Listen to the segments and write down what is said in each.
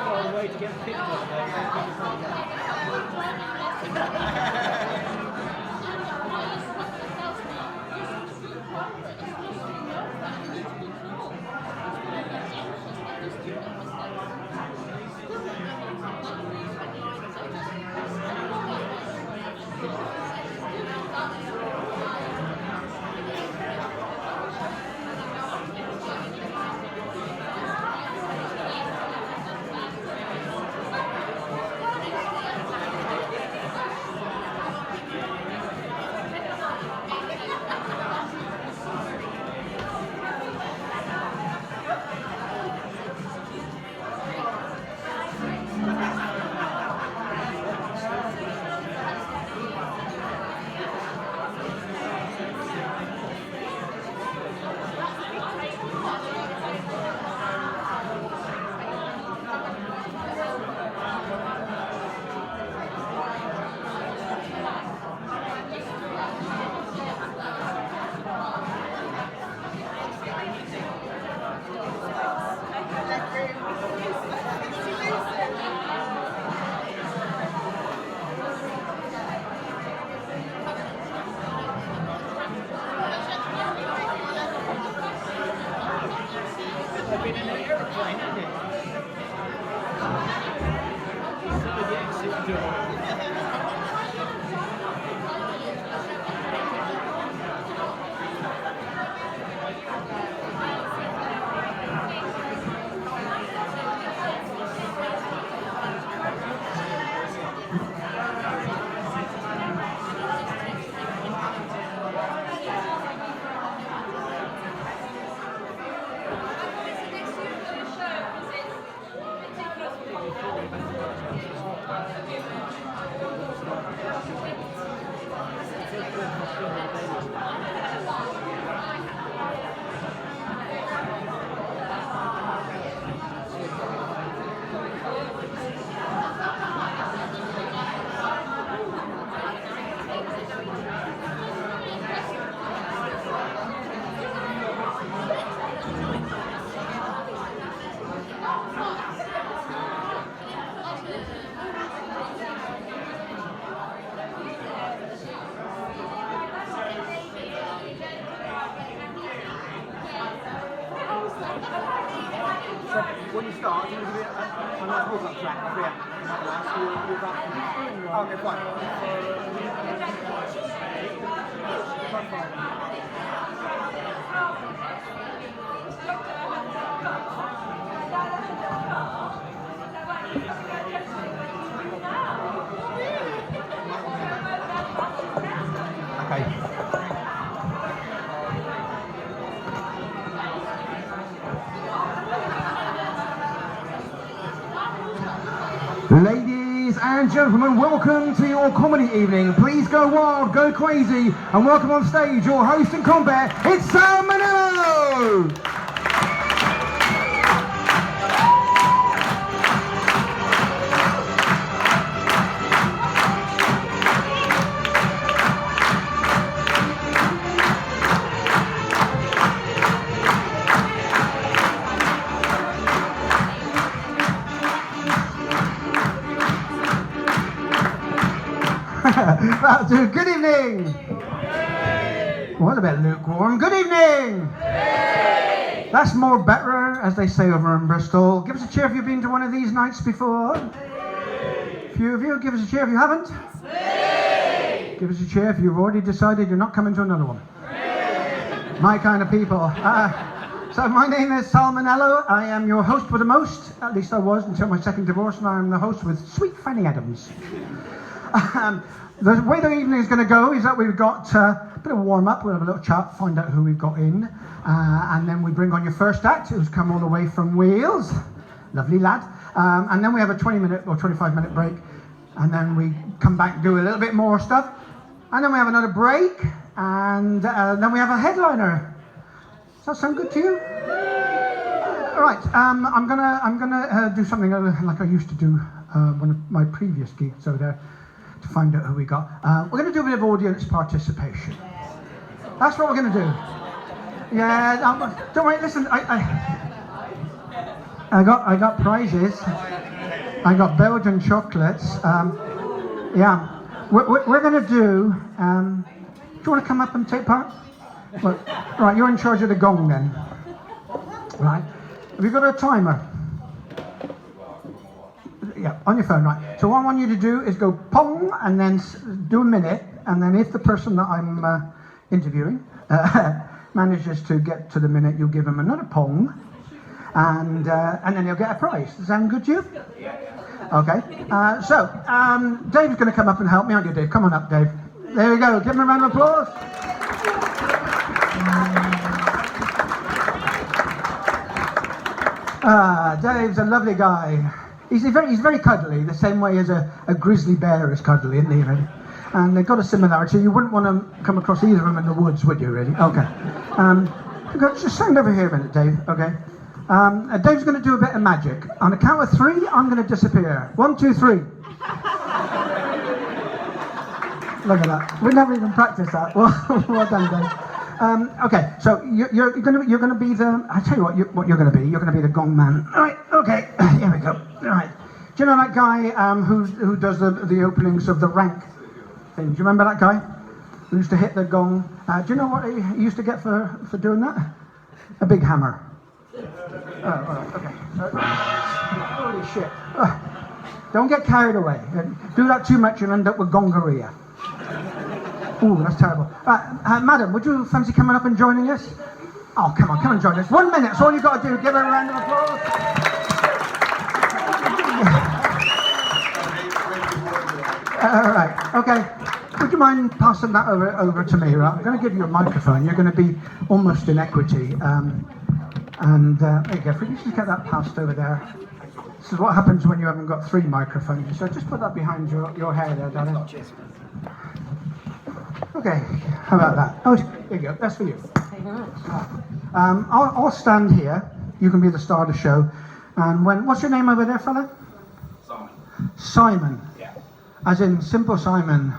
got a way to get picked up been in an aeroplane, hasn't it? So the exit door. When you start, you're going to be on that hold-up track, okay, fine. Okay. Ladies and gentlemen, welcome to your comedy evening. Please go wild, go crazy, and welcome on stage your host in combat, it's Sal Manillo! That'll do. Good evening. What a bit lukewarm. Good evening. That's more better, as they say over in Bristol. Give us a cheer if you've been to one of these nights before. A few of you. Give us a cheer if you haven't. Give us a cheer if you've already decided you're not coming to another one. My kind of people. So my name is Sal Manillo. I am your host with the most. At least I was until my second divorce, and I'm the host with Sweet Fanny Adams. The way the evening is going to go is that we've got a bit of a warm-up, we'll have a little chat, find out who we've got in, and then we bring on your first act, who's come all the way from Wales, lovely lad, and then we have a 20-minute or 25-minute break, and then we come back and do a little bit more stuff, and then we have another break, and then we have a headliner. Does that sound good to you? All right, I'm gonna do something like I used to do one of my previous gigs over there, to find out who we got. We're going to do a bit of audience participation. That's what we're going to do. Yeah, don't worry, listen, I got prizes. I got Belgian chocolates. Yeah. We're going to do... do you want to come up and take part? Well, right, you're in charge of the gong then. Right. Have you got a timer? Yeah, on your phone, right. So what I want you to do is go pong and then do a minute, and then if the person that I'm interviewing manages to get to the minute, you'll give him another pong, and then he'll get a prize. Does that sound good to you? Okay. So Dave's going to come up and help me, aren't you, Dave? Come on up, Dave. There we go. Give him a round of applause. Dave's a lovely guy. He's very cuddly, the same way as a grizzly bear is cuddly, isn't he, really? And they've got a similarity. You wouldn't want to come across either of them in the woods, would you, really? Okay. Just stand over here a minute, Dave, okay? Dave's going to do a bit of magic. On the count of 3, I'm going to disappear. 1, 2, 3. Look at that. We never even practiced that. Well done, Dave. Okay, so you're going to be the. I tell you what you're going to be. You're going to be the gong man. All right. Okay. Here we go. All right. Do you know that guy who does the openings of the rank thing? Do you remember that guy who used to hit the gong? Do you know what he used to get for doing that? A big hammer. Oh, all right. Okay. Holy shit. Don't get carried away. Do that too much, you'll end up with gongoria. Ooh, that's terrible. Madam, would you fancy coming up and joining us? Oh, come and join us. 1 minute, that's all you've got to do. Give her a round of applause. All right, okay. Would you mind passing that over to me? Right? I'm going to give you a microphone. You're going to be almost in equity. There you go. If we just get that passed over there. This is what happens when you haven't got 3 microphones. So just put that behind your hair there, darling. Okay, how about that? Oh, there you go. That's for you. Thank you very much. I'll stand here. You can be the star of the show. And what's your name over there, fella? Simon. Simon. Yeah. As in Simple Simon.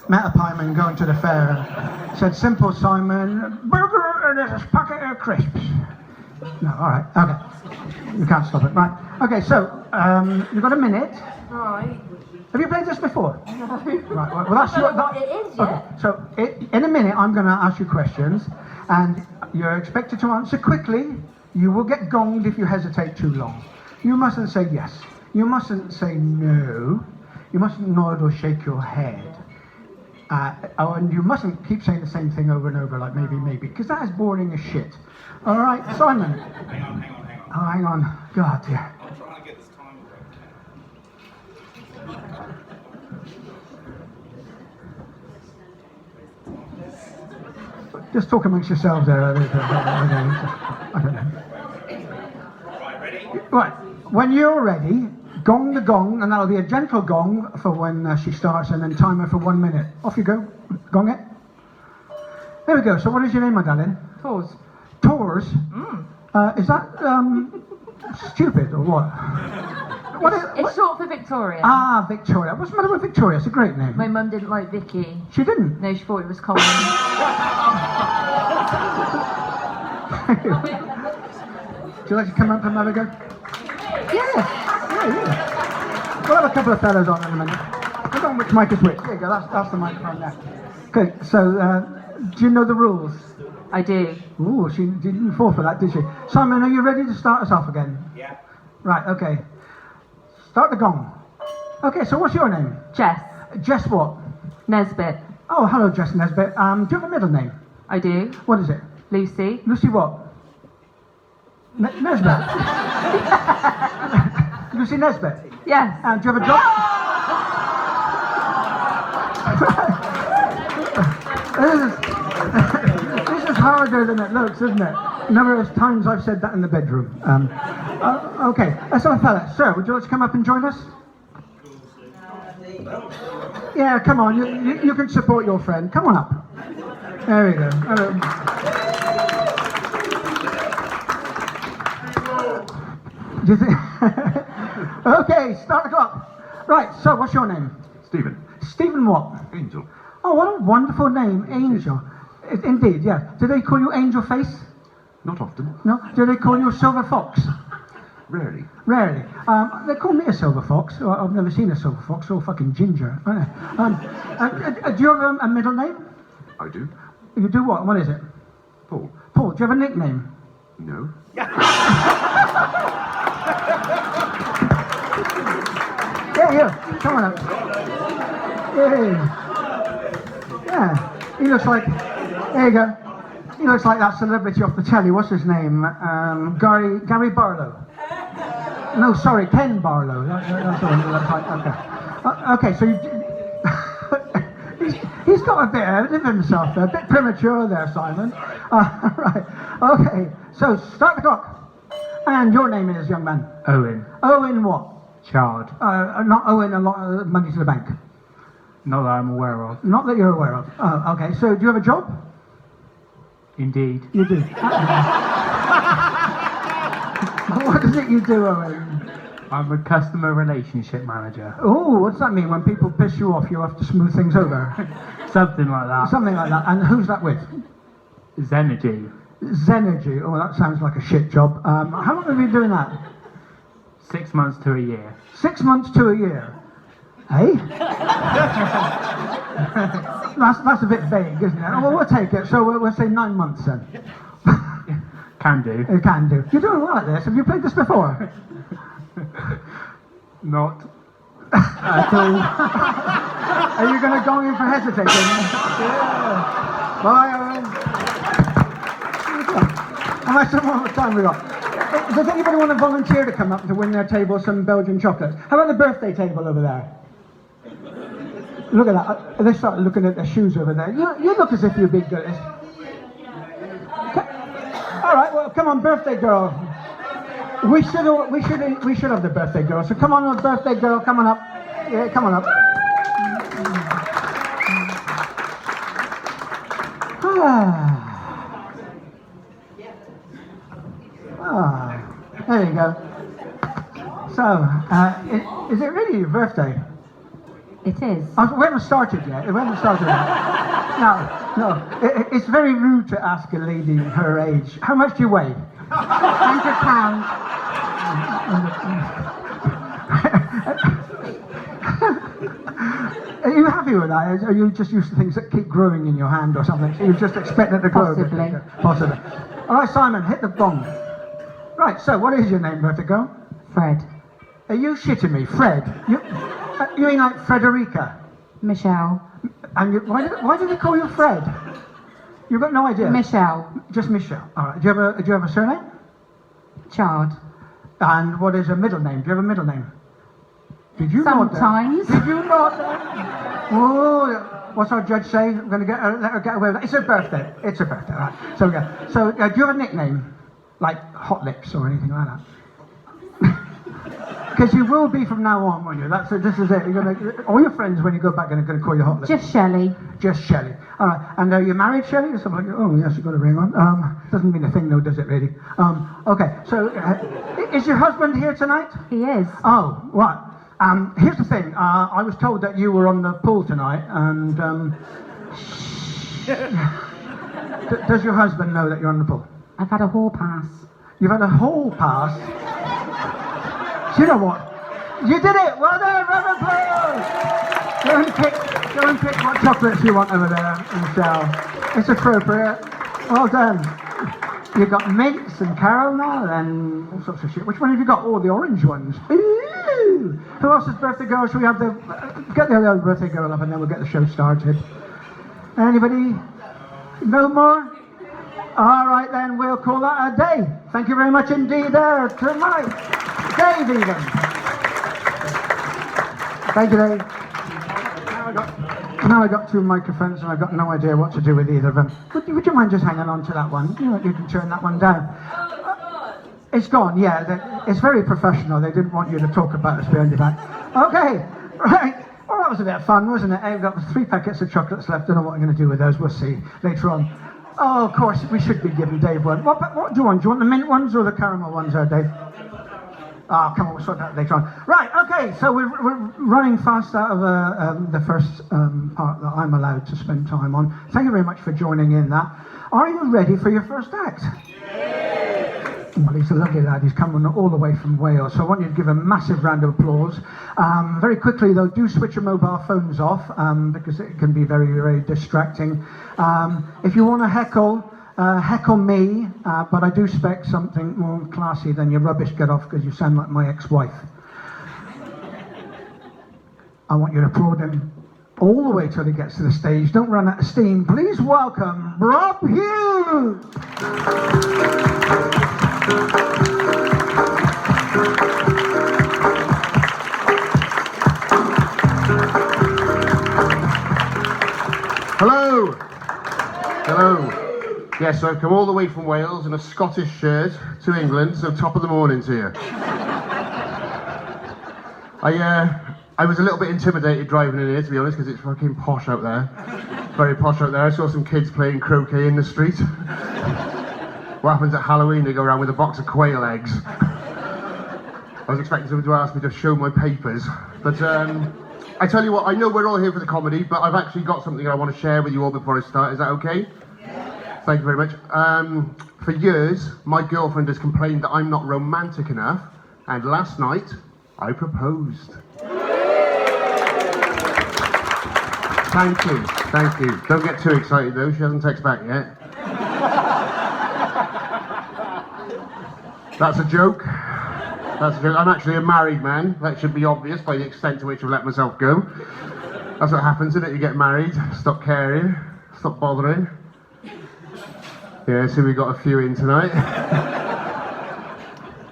Met a pieman going to the fair. Said, Simple Simon, burger and there's a packet of crisps. No, all right. Okay. You can't stop it. Right. Okay, so you've got a minute. Right. Have you played this before? No. Right. Well, that's I don't know what it is yet. Okay. So in a minute, I'm going to ask you questions, and you're expected to answer quickly. You will get gonged if you hesitate too long. You mustn't say yes. You mustn't say no. You mustn't nod or shake your head. And you mustn't keep saying the same thing over and over, like maybe, because that is boring as shit. All right, Simon. Hang on. Oh, hang on. God, dear. I'm trying to get this time right. Just talk amongst yourselves there. I don't know. Right, ready? Right, when you're ready, gong the gong, and that'll be a gentle gong for when she starts, and then timer for 1 minute. Off you go. Gong it. There we go. So what is your name, my darling? Pause. Tours? Is that stupid or what? It's short for Victoria. Ah, Victoria. What's the matter with Victoria? It's a great name. My mum didn't like Vicky. She didn't? No, she thought it was common. Would you like to come up and have a go? Yeah. We'll have a couple of fellows on in a minute. I don't know which mic is which. There you go, that's the microphone there. Okay, so do you know the rules? I do. Ooh, she didn't fall for that, did she? Simon, are you ready to start us off again? Yeah. Right, okay. Start the gong. Okay, so what's your name? Jess. Jess what? Nesbit. Oh, hello, Jess Nesbit. Do you have a middle name? I do. What is it? Lucy. Lucy what? Nesbit? Lucy Nesbit? Yes. Do you have a job? This is harder than it looks, isn't it? Number of times I've said that in the bedroom. Okay, so fella, sir, would you like to come up and join us? Yeah, come on, you can support your friend. Come on up. There we go. Hello. Do you think? Okay, start the clock. Right, so what's your name? Stephen. Stephen what? Angel. Oh, what a wonderful name, Angel. Indeed, yeah. Do they call you Angel Face? Not often. No? Do they call you Silver Fox? Rarely. Rarely. They call me a silver fox. Well, I've never seen a silver fox. They're all fucking ginger. Aren't they? Do you have a middle name? I do. You do what? What is it? Paul. Paul, do you have a nickname? No. Yeah, here. Come on up. Yeah. He looks like... There you go. He looks like that celebrity off the telly. What's his name? Gary Barlow. No, sorry, Ken Barlow. That's the one that looks like. Okay. Okay, so he's got a bit of himself there. A bit premature there, Simon. Right. Okay. So start the clock. And your name is, young man? Owen. Owen what? Chard. Not Owen a lot of money to the bank. Not that I'm aware of. Not that you're aware of. Oh, okay. So do you have a job? Indeed. You do. What is it you do, Owen? I'm a customer relationship manager. Oh, what's that mean? When people piss you off, you have to smooth things over? Something like that. Something like that. And who's that with? Zenergy. Zenergy. Oh, that sounds like a shit job. How long have you been doing that? 6 months to a year. 6 months to a year. Hey? that's a bit vague, isn't it? Oh, well, we'll take it. So we'll say 9 months then. Can do. You can do. You're doing well at this. Have you played this before? Not. At all. Are you going to go in for hesitating? Yeah. Bye, Owen. How much more time we got? Does anybody want to volunteer to come up to win their table some Belgian chocolates? How about the birthday table over there? Look at that. They start looking at their shoes over there. You look as if you'd be good at this. All right, well, come on, birthday girl. We should have the birthday girl. So come on, birthday girl, come on up. Yeah, come on up. There you go. So, is it really your birthday? It is. Oh, we haven't started yet. We haven't started yet. No. It's very rude to ask a lady her age. How much do you weigh? 100 pounds. Are you happy with that? Are you just used to things that keep growing in your hand or something? So you just expect it to grow? Possibly. Possibly. All right, Simon, hit the gong. Right, so what is your name, birthday girl? Fred. Are you shitting me? Fred? You mean like Frederica? Michelle. And why did they call you Fred? You've got no idea? Michelle. Just Michelle. All right. Do you have a surname? Chard. And what is a middle name? Do you have a middle name? Did you not? Sometimes. Did you not? Oh, what's our judge say? I'm going to let her get away with that. It's her birthday. It's her birthday. All right. So do you have a nickname? Like Hot Lips or anything like that? Because you will be from now on, won't you? This is it. All your friends, when you go back, are going to call you Hot Lips. Just Shelley. Just Shelley. All right. And are you married, Shelley? Or something like, oh, yes, you've got a ring on. Doesn't mean a thing, though, does it, really? Okay. So, is your husband here tonight? He is. Oh, what? Here's the thing. I was told that you were on the pool tonight, and does your husband know that you're on the pool? I've had a hall pass. You've had a hall pass? Do you know what? You did it! Well done, round of applause! Go and pick what chocolates you want over there, Michelle. It's appropriate. Well done. You got mints and caramel and all sorts of shit. Which one have you got? Oh, the orange ones. Ooh. Who else's birthday girl? Shall we have get the other birthday girl up and then we'll get the show started. Anybody? No more? All right then, we'll call that a day. Thank you very much indeed there tonight. Dave even. Thank you, Dave. Now I got two microphones and I've got no idea what to do with either of them. Would you mind just hanging on to that one? You can turn that one down. It's gone, yeah. It's very professional. They didn't want you to talk about us behind your back. Okay, right. Well, that was a bit of fun, wasn't it? I've got 3 packets of chocolates left. Don't know what I'm going to do with those. We'll see later on. Oh, of course, we should be giving Dave one. What do you want? Do you want the mint ones or the caramel ones there, Dave? Oh, come on, we'll sort that out later on. Right, okay, so we're running fast out of the first part that I'm allowed to spend time on. Thank you very much for joining in that. Are you ready for your first act? Well, he's a lovely lad. He's coming all the way from Wales. So I want you to give a massive round of applause. Very quickly, though, do switch your mobile phones off because it can be very, very distracting. If you want to heckle, heckle me, but I do expect something more classy than your rubbish get off because you sound like my ex-wife. I want you to applaud him all the way till he gets to the stage. Don't run out of steam. Please welcome Rob Hughes. Hello! Hello. Yes, I've come all the way from Wales in a Scottish shirt to England, so top of the morning to you. I was a little bit intimidated driving in here, to be honest, because it's fucking posh out there. Very posh out there. I saw some kids playing croquet in the street. What happens at Halloween? They go around with a box of quail eggs. I was expecting someone to ask me to show my papers, but I tell you what, I know we're all here for the comedy, but I've actually got something I want to share with you all before I start. Is that okay? Yeah. Thank you very much. For years, my girlfriend has complained that I'm not romantic enough, and last night, I proposed. Thank you, thank you. Don't get too excited though, she hasn't texted back yet. That's a joke. That's a joke. I'm actually a married man. That should be obvious by the extent to which I've let myself go. That's what happens, isn't it? You get married, stop caring, stop bothering. Yeah, so we got a few in tonight.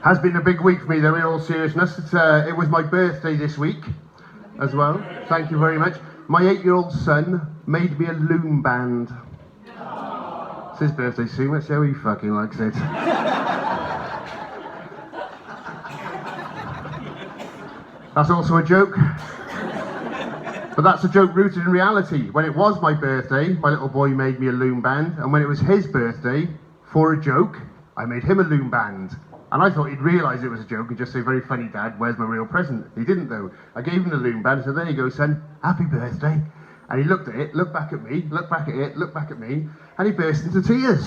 Has been a big week for me though, in all seriousness. It was my birthday this week as well. Thank you very much. My 8-year-old son made me a loom band. It's his birthday soon, let's see how he fucking likes it. That's also a joke. But that's a joke rooted in reality. When it was my birthday, my little boy made me a loom band, and when it was his birthday, for a joke, I made him a loom band. And I thought he'd realise it was a joke and just say, very funny, Dad, where's my real present? He didn't though. I gave him the loom band and said, there you go, son, happy birthday. And he looked at it, looked back at me, looked back at it, looked back at me, and he burst into tears.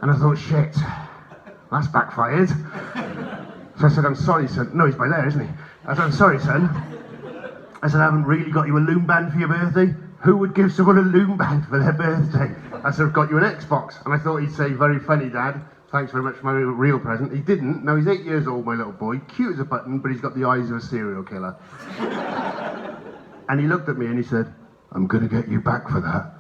And I thought, shit, that's backfired. So I said, I'm sorry, son. No, he's by there, isn't he? I said, I'm sorry, son. I said, I haven't really got you a loom band for your birthday. Who would give someone a loom band for their birthday? I said, I've got you an Xbox. And I thought he'd say, very funny, Dad. Thanks very much for my real present. He didn't. Now he's 8 years old, my little boy. Cute as a button, but he's got the eyes of a serial killer. And he looked at me and he said, I'm going to get you back for that.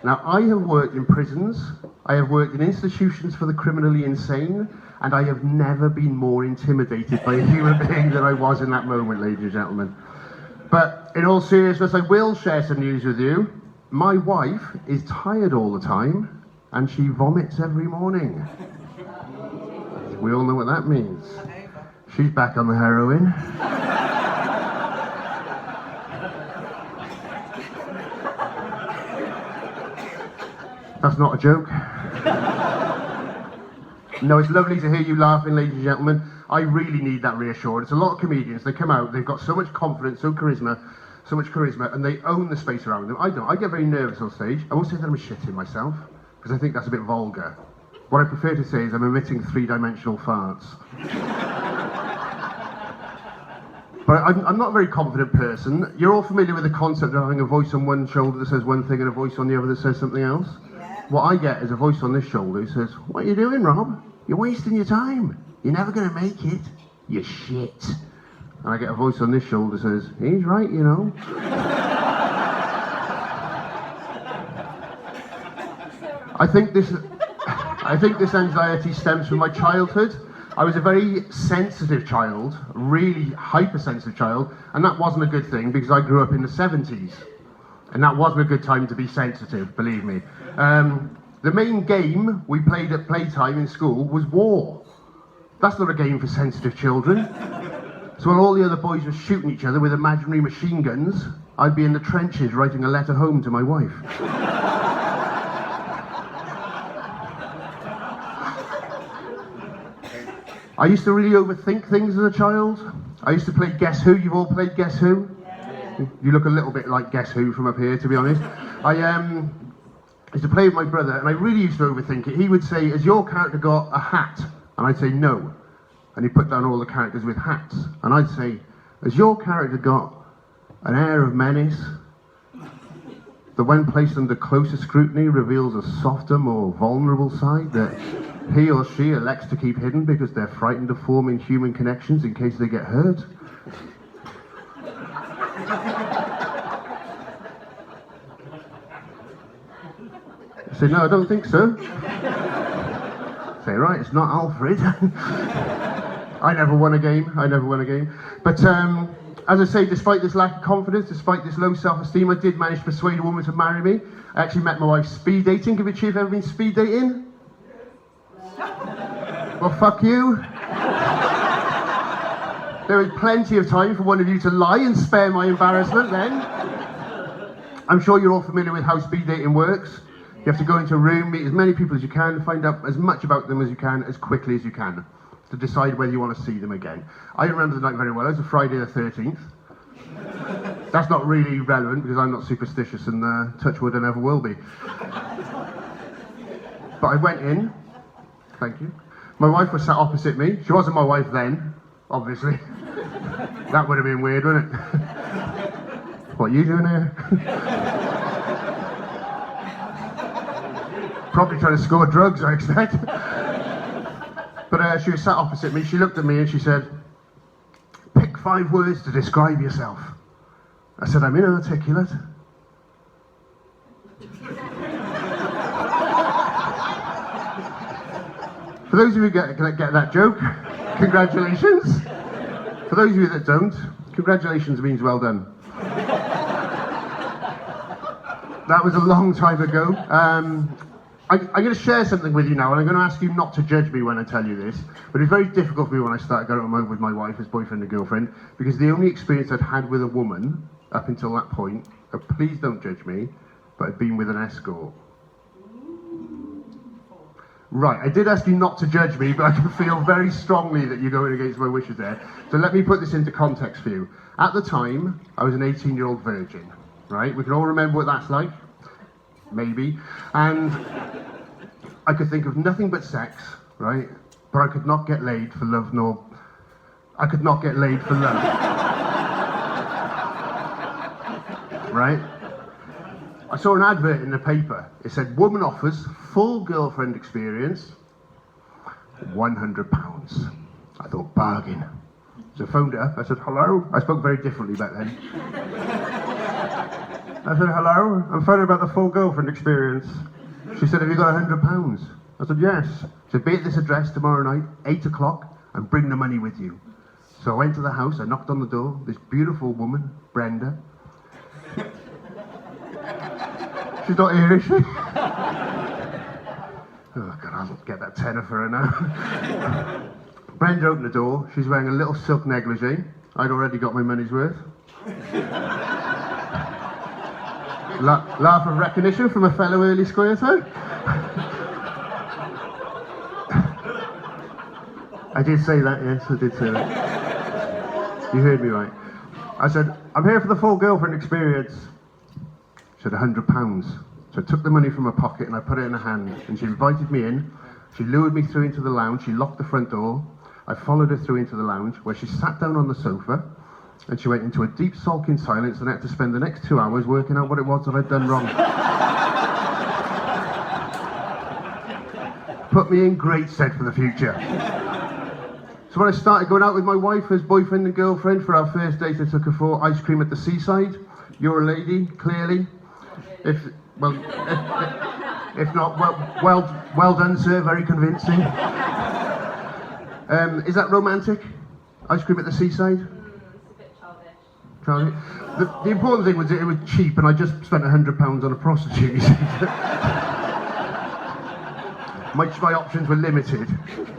Now, I have worked in prisons. I have worked in institutions for the criminally insane. And I have never been more intimidated by a human being than I was in that moment, ladies and gentlemen. But in all seriousness, I will share some news with you. My wife is tired all the time. And she vomits every morning. We all know what that means. She's back on the heroin. That's not a joke. No, it's lovely to hear you laughing, ladies and gentlemen. I really need that reassurance. A lot of comedians, they come out, they've got so much confidence, so much charisma, and they own the space around them. I don't. I get very nervous on stage. I won't say that I'm shitting myself, because I think that's a bit vulgar. What I prefer to say is I'm emitting three-dimensional farts. But I'm not a very confident person. You're all familiar with the concept of having a voice on one shoulder that says one thing and a voice on the other that says something else? Yeah. What I get is a voice on this shoulder who says, what are you doing, Rob? You're wasting your time. You're never going to make it. You're shit. And I get a voice on this shoulder that says, he's right, you know. I think this anxiety stems from my childhood. I was a very sensitive child, really hypersensitive child, and that wasn't a good thing because I grew up in the 70s. And that wasn't a good time to be sensitive, believe me. The main game we played at playtime in school was war. That's not a game for sensitive children. So while all the other boys were shooting each other with imaginary machine guns, I'd be in the trenches writing a letter home to my wife. I used to really overthink things as a child. I used to play Guess Who. You've all played Guess Who? Yeah. You look a little bit like Guess Who from up here, to be honest. is to play with my brother, and I really used to overthink it. He would say, has your character got a hat? And I'd say, no. And he'd put down all the characters with hats. And I'd say, has your character got an air of menace that when placed under closer scrutiny reveals a softer, more vulnerable side that he or she elects to keep hidden because they're frightened of forming human connections in case they get hurt? I say, no, I don't think so. Say, right, it's not Alfred. I never won a game. But as I say, despite this lack of confidence, despite this low self-esteem, I did manage to persuade a woman to marry me. I actually met my wife speed dating. Give it a cheer if you've ever been speed dating. Well, fuck you. There was plenty of time for one of you to lie and spare my embarrassment then. I'm sure you're all familiar with how speed dating works. You have to go into a room, meet as many people as you can, find out as much about them as you can, as quickly as you can, to decide whether you want to see them again. I remember the night very well. It was a Friday the 13th. That's not really relevant because I'm not superstitious and touch wood I never will be. But I went in. Thank you. My wife was sat opposite me. She wasn't my wife then, obviously. That would have been weird, wouldn't it? What are you doing here? Probably trying to score drugs, I expect. But she was sat opposite me. She looked at me and she said, pick 5 words to describe yourself. I said, I'm inarticulate. For those of you who get that joke, congratulations. For those of you that don't, congratulations means well done. That was a long time ago. I'm going to share something with you now, and I'm going to ask you not to judge me when I tell you this, but it's very difficult for me when I started going out with my wife as boyfriend and girlfriend, because the only experience I'd had with a woman up until that point, please don't judge me, but I'd been with an escort. Right, I did ask you not to judge me, but I can feel very strongly that you're going against my wishes there. So let me put this into context for you. At the time, I was an 18-year-old virgin, right? We can all remember what that's like. Maybe. And I could think of nothing but sex, right? But I could not get laid for love, nor... I could not get laid for love. Right? I saw an advert in the paper. It said, woman offers full girlfriend experience, £100. I thought, bargain. So I phoned her up. I said, hello. I spoke very differently back then. I said, hello, I'm phoning about the full girlfriend experience. She said, have you got £100? I said, yes. She said, be at this address tomorrow night, 8 o'clock, and bring the money with you. So I went to the house, I knocked on the door, this beautiful woman, Brenda. She's not here, is she? Oh God, I'll get that tenner for her now. Brenda opened the door, she's wearing a little silk negligee. I'd already got my money's worth. Laugh of recognition from a fellow early squirter. I did say that, yes, I did say that. You heard me right. I said, I'm here for the full girlfriend experience. She said, £100. So I took the money from her pocket and I put it in her hand. And she invited me in. She lured me through into the lounge. She locked the front door. I followed her through into the lounge, where she sat down on the sofa. And she went into a deep sulking silence, and I had to spend the next 2 hours working out what it was that I'd done wrong. Put me in great stead for the future. So when I started going out with my wife as boyfriend and girlfriend for our first date, I took her for ice cream at the seaside. You're a lady, clearly. If not, well done, sir, very convincing. Is that romantic? Ice cream at the seaside? The important thing was that it was cheap, and I just spent £100 on a prostitute. my options were limited.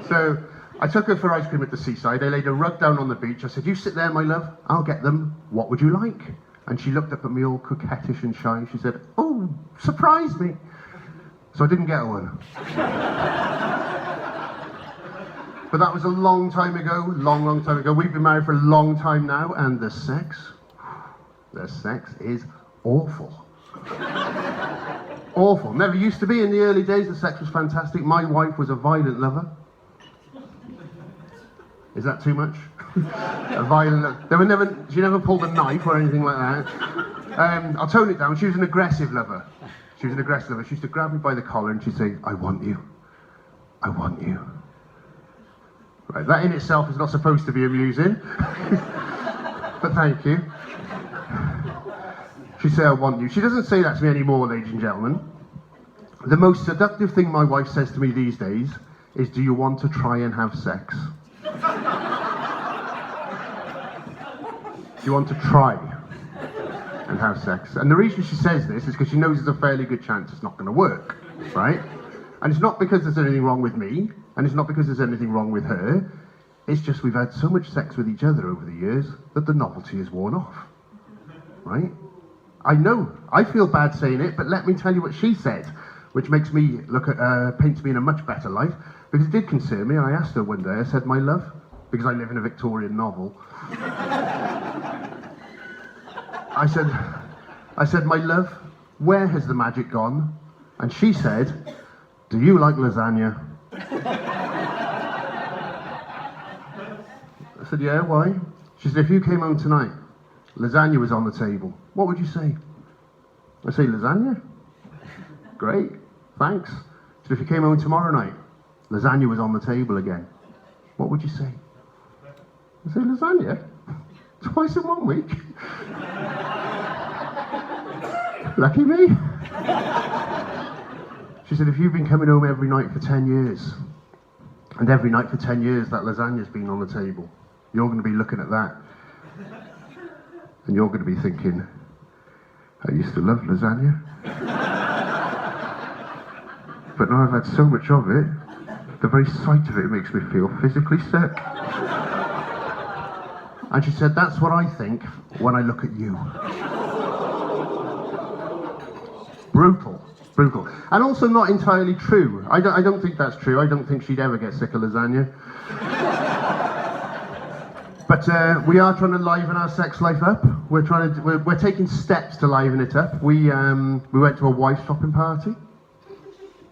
So I took her for ice cream at the seaside. I laid a rug down on the beach. I said, you sit there, my love, I'll get them. What would you like? And she looked up at me all coquettish and shy. She said, oh, surprise me. So I didn't get her one. But that was a long time ago, long time ago. We've been married for a long time now, and the sex is awful. Awful. Never used to be in the early days. The sex was fantastic. My wife was a violent lover. Is that too much? A violent. They were never. She never pulled a knife or anything like that. I'll tone it down. She was an aggressive lover. She was an aggressive lover. She used to grab me by the collar and she'd say, "I want you. I want you." Right. That in itself is not supposed to be amusing, but thank you. She'd say, "I want you." She doesn't say that to me anymore, ladies and gentlemen. The most seductive thing my wife says to me these days is, "Do you want to try and have sex?" Do you want to try and have sex? And the reason she says this is because she knows there's a fairly good chance it's not going to work, right? And it's not because there's anything wrong with me, and it's not because there's anything wrong with her. It's just we've had so much sex with each other over the years that the novelty is worn off, right? I know, I feel bad saying it, but let me tell you what she said, which makes me look at, paints me in a much better light, because it did concern me. I asked her one day, I said, "My love," because I live in a Victorian novel. I said, "My love, where has the magic gone?" And she said, "Do you like lasagna?" I said, "Yeah, why?" She said, "If you came home tonight, lasagna was on the table, what would you say?" I say, "Lasagna? Great, thanks." She said, "If you came home tomorrow night, lasagna was on the table again, what would you say?" I say, "Lasagna? Twice in 1 week? Lucky me." She said, "If you've been coming home every night for 10 years, and every night for 10 years that lasagna's been on the table, you're going to be looking at that, and you're going to be thinking, I used to love lasagna, but now I've had so much of it, the very sight of it makes me feel physically sick." And she said, "That's what I think when I look at you." Brutal, brutal. And also not entirely true. I don't think that's true. I don't think she'd ever get sick of lasagna. But we are trying to liven our sex life up. We're taking steps to liven it up. We went to a wife shopping party.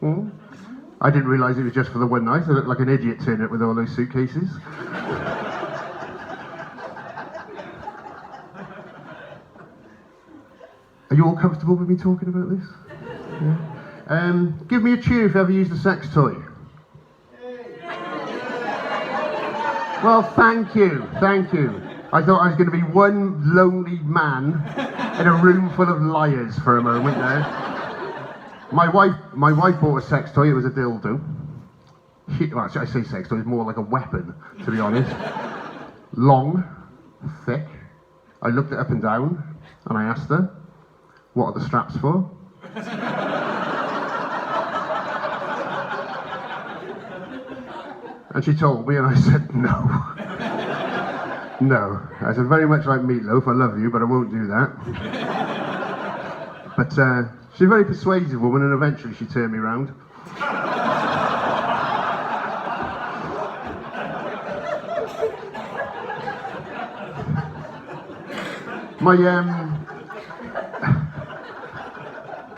I didn't realise it was just for the one night. I looked like an idiot turning up with all those suitcases. Are you all comfortable with me talking about this? Yeah. Give me a cheer if you ever used a sex toy. Well, thank you, thank you. I thought I was going to be one lonely man in a room full of liars for a moment there. My wife bought a sex toy. It was a dildo. Well, I say sex toy. It's more like a weapon, to be honest. Long, thick. I looked it up and down, and I asked her, "What are the straps for?" And she told me, and I said, "No." No. I said, "Very much like meatloaf, I love you, but I won't do that." But she's a very persuasive woman, and eventually she turned me round.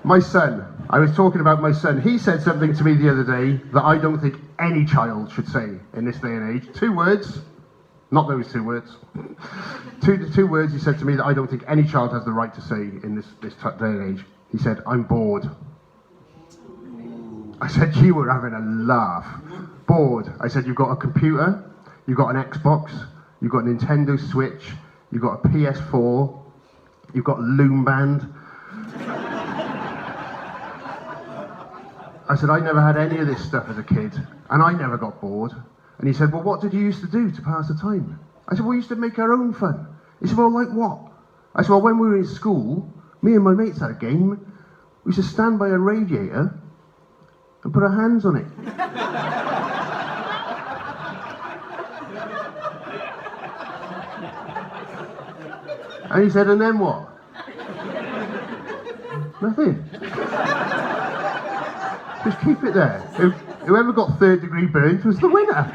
My son, I was talking about my son. He said something to me the other day that I don't think any child should say in this day and age. 2 words, not those 2 words. Two words he said to me that I don't think any child has the right to say in this day and age. He said, "I'm bored." I said, "You were having a laugh." Bored. I said, "You've got a computer, you've got an Xbox, you've got a Nintendo Switch, you've got a PS4, you've got Loom Band." I said, "I never had any of this stuff as a kid, and I never got bored." And he said, "Well, what did you used to do to pass the time?" I said, "Well, we used to make our own fun." He said, "Well, like what?" I said, "Well, when we were in school, me and my mates had a game. We used to stand by a radiator and put our hands on it." And he said, "And then what?" Nothing. Just keep it there. Whoever got 3rd-degree burns was the winner.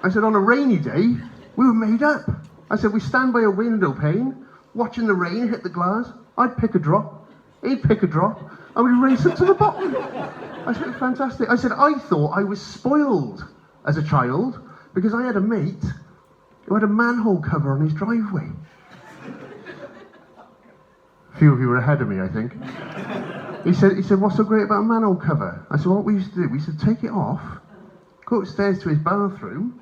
I said, on a rainy day, we were made up. I said, we stand by a window pane, watching the rain hit the glass. I'd pick a drop. He'd pick a drop and we'd race up to the bottom. I said, it's fantastic. I said, I thought I was spoiled as a child because I had a mate who had a manhole cover on his driveway. A few of you were ahead of me, I think. He said, what's so great about a manhole cover? I said, what we used to do, we used to take it off, go upstairs to his bathroom,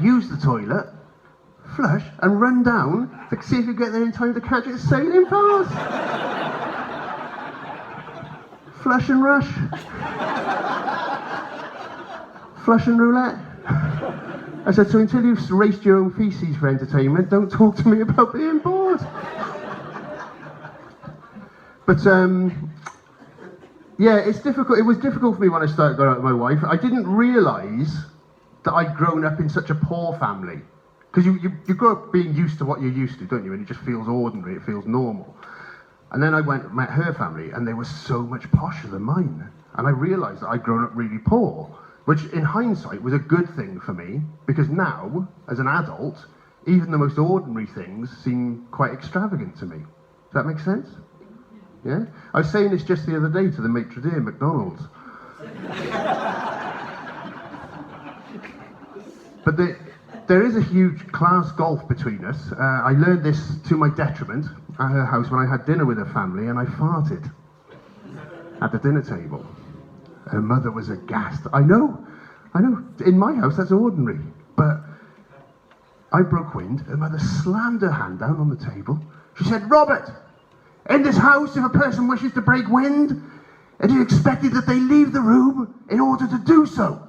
use the toilet, flush, and run down to see if you get there in time to catch it sailing past. Flush and rush. Flush and roulette. I said, so until you've raced your own feces for entertainment, don't talk to me about being bored. But, yeah, it's difficult. It was difficult for me when I started going out with my wife. I didn't realise that I'd grown up in such a poor family. Because you grow up being used to what you're used to, don't you? And it just feels ordinary, it feels normal. And then I went and met her family, and they were so much posher than mine. And I realised that I'd grown up really poor, which in hindsight was a good thing for me, because now, as an adult, even the most ordinary things seem quite extravagant to me. Does that make sense? Yeah? I was saying this just the other day to the maitre d' at McDonald's. But there is a huge class gulf between us. I learned this to my detriment at her house when I had dinner with her family, and I farted at the dinner table. Her mother was aghast. I know. In my house, that's ordinary. But I broke wind. Her mother slammed her hand down on the table. She said, Robert, in this house, if a person wishes to break wind, it is expected that they leave the room in order to do so.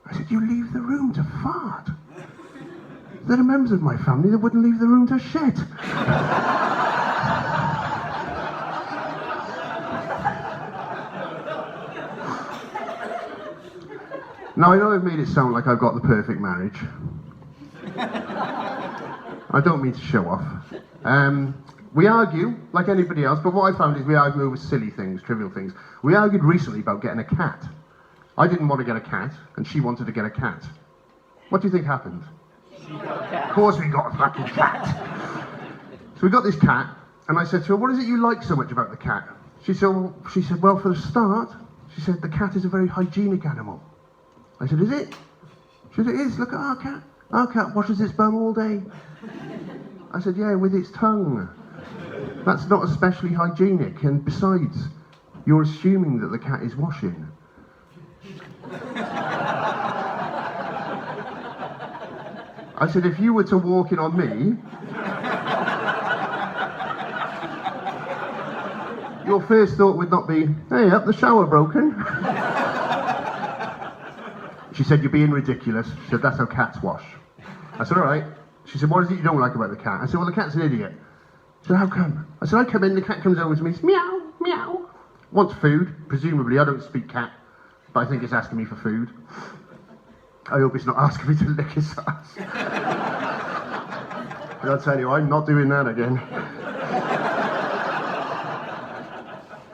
I said, you leave the room to fart? There are members of my family that wouldn't leave the room to shit. Now, I know I've made it sound like I've got the perfect marriage. I don't mean to show off. We argue, like anybody else, but what I found is we argue over silly things, trivial things. We argued recently about getting a cat. I didn't want to get a cat, and she wanted to get a cat. What do you think happened? Of course we got a fucking cat. So we got this cat, and I said to her, what is it you like so much about the cat? She said, well, for a start, she said, the cat is a very hygienic animal. I said, is it? She said, it is. Look at our cat. Our cat washes its bum all day. I said, yeah, with its tongue. That's not especially hygienic, and besides, you're assuming that the cat is washing. I said, if you were to walk in on me, your first thought would not be, hey, up the shower broken. She said, you're being ridiculous. She said, that's how cats wash. I said, all right. She said, what is it you don't like about the cat? I said, well, the cat's an idiot. She said, how come? I said, I come in, the cat comes over to me, says, meow, meow. Wants food, presumably. I don't speak cat, but I think it's asking me for food. I hope it's not asking me to lick his ass. But I'll tell you, I'm not doing that again.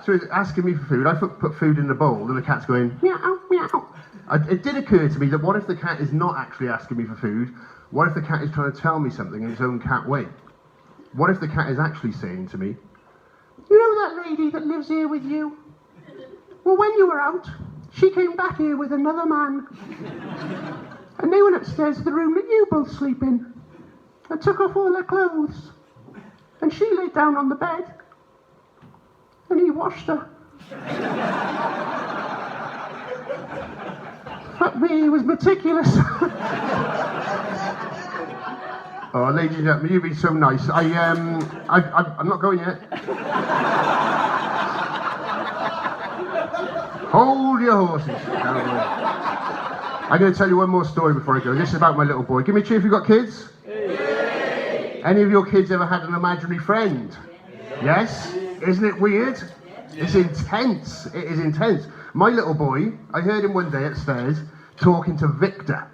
So it's asking me for food. I put food in the bowl, and the cat's going, meow, meow. It did occur to me that what if the cat is not actually asking me for food? What if the cat is trying to tell me something in its own cat way? What if the cat is actually saying to me, you know that lady that lives here with you? Well, when you were out, she came back here with another man. And they went upstairs to the room that you both sleep in and took off all their clothes. And she lay down on the bed and he washed her. Fuck me, he was meticulous. Oh, ladies and gentlemen, you've been so nice. I'm not going yet. Hold your horses. I'm going to tell you one more story before I go. This is about my little boy. Give me a cheer if you've got kids. Yay. Any of your kids ever had an imaginary friend? Yes? Isn't it weird? It's intense. It is intense. My little boy, I heard him one day upstairs talking to Victor.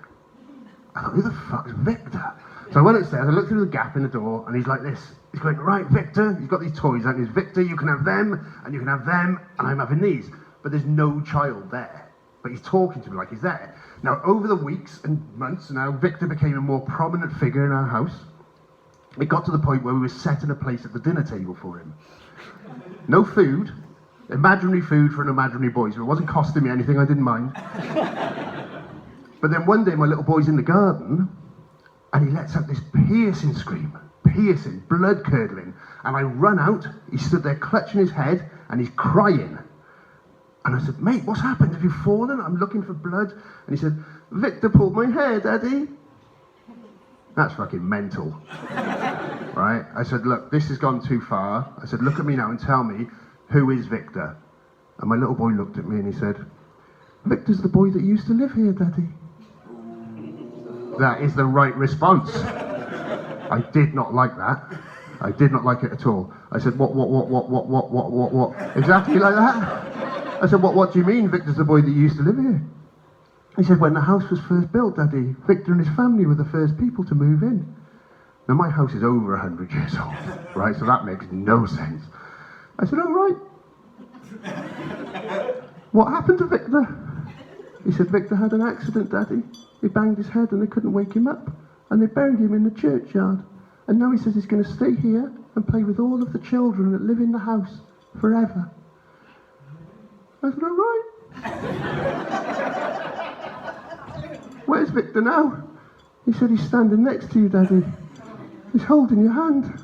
I thought, who the fuck's Victor? So I went upstairs, I looked through the gap in the door, and he's like this. He's going, right, Victor, he's got these toys, and he's, Victor, you can have them, and you can have them, and I'm having these. But there's no child there. But he's talking to me like he's there. Now, over the weeks and months now, Victor became a more prominent figure in our house. it got to the point where we were setting a place at the dinner table for him. No food, imaginary food for an imaginary boy, so it wasn't costing me anything, I didn't mind. But then one day my little boy's in the garden, and he lets out this piercing scream, piercing, blood curdling, and I run out, he stood there clutching his head, and he's crying. And I said, mate, what's happened? Have you fallen? I'm looking for blood. And he said, Victor pulled my hair, Daddy. That's fucking mental. Right? I said, look, this has gone too far. I said, look at me now and tell me, who is Victor? And my little boy looked at me and he said, Victor's the boy that used to live here, Daddy. That is the right response. I did not like that. I did not like it at all. I said, what? Exactly like that. I said, what do you mean Victor's the boy that used to live here? He said, when the house was first built, Daddy, Victor and his family were the first people to move in. Now, my house is over 100 years old, right? So that makes no sense. I said, oh, right. What happened to Victor? He said, Victor had an accident, Daddy. He banged his head and they couldn't wake him up. And they buried him in the churchyard. And now he says he's going to stay here and play with all of the children that live in the house forever. I said, all right. Where's Victor now? He said, he's standing next to you, Daddy. He's holding your hand.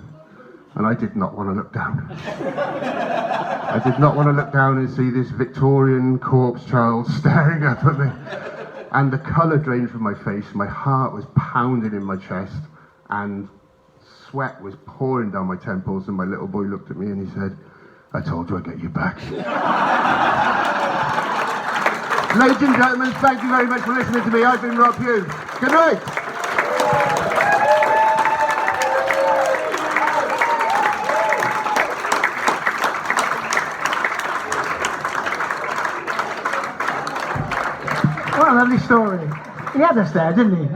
And I did not want to look down. I did not want to look down and see this Victorian corpse child staring up at me. And the colour drained from my face, my heart was pounding in my chest, and sweat was pouring down my temples, and my little boy looked at me and he said, I told you I'd get you back. Ladies and gentlemen, thank you very much for listening to me. I've been Rob Hughes. Good night. What a lovely story. He had us there, didn't he?